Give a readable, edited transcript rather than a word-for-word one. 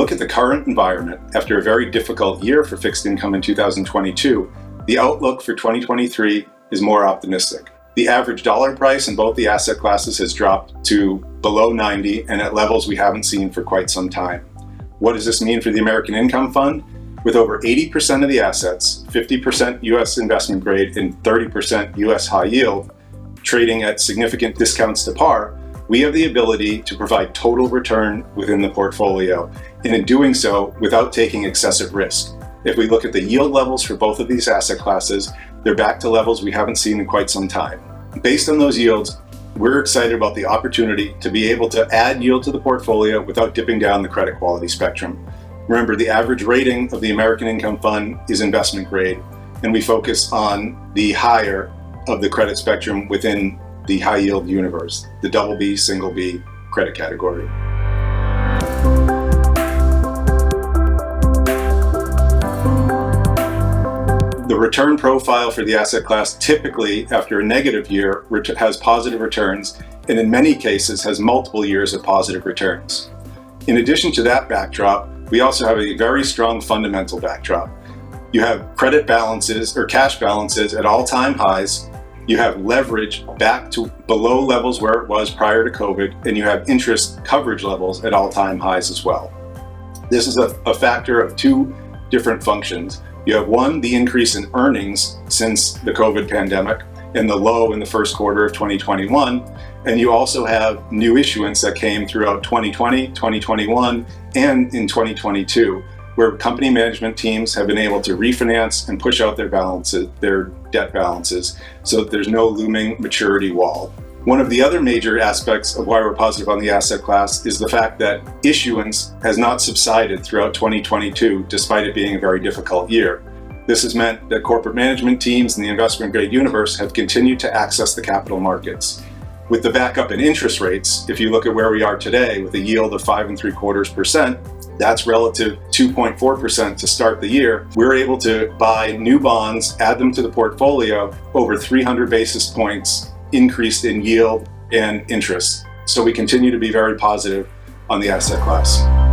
look at the current environment, after a very difficult year for fixed income in 2022, the outlook for 2023 is more optimistic. The average dollar price in both the asset classes has dropped to below 90 and at levels we haven't seen for quite some time. What does this mean for the American Income Fund? With over 80% of the assets, 50% US investment grade and 30% US high yield, trading at significant discounts to par, we have the ability to provide total return within the portfolio, and in doing so without taking excessive risk. If we look at the yield levels for both of these asset classes, they're back to levels we haven't seen in quite some time. Based on those yields, we're excited about the opportunity to be able to add yield to the portfolio without dipping down the credit quality spectrum. Remember, the average rating of the American Income Fund is investment grade, and we focus on the higher of the credit spectrum within the high yield universe, the double B, single B credit category. The return profile for the asset class typically, after a negative year, has positive returns, and in many cases has multiple years of positive returns. In addition to that backdrop, we also have a very strong fundamental backdrop. You have credit balances or cash balances at all-time highs. You have leverage back to below levels where it was prior to COVID, and you have interest coverage levels at all-time highs as well. This is a factor of two different functions. You have one, the increase in earnings since the COVID pandemic and the low in the first quarter of 2021. And you also have new issuance that came throughout 2020, 2021, and in 2022, where company management teams have been able to refinance and push out their balances, their debt balances, so that there's no looming maturity wall. One of the other major aspects of why we're positive on the asset class is the fact that issuance has not subsided throughout 2022, despite it being a very difficult year. This has meant that corporate management teams in the investment grade universe have continued to access the capital markets. With the backup in interest rates, if you look at where we are today with a yield of 5.75%, that's relative 2.4% to start the year. We're able to buy new bonds, add them to the portfolio, over 300 basis points increased in yield and interest. So we continue to be very positive on the asset class.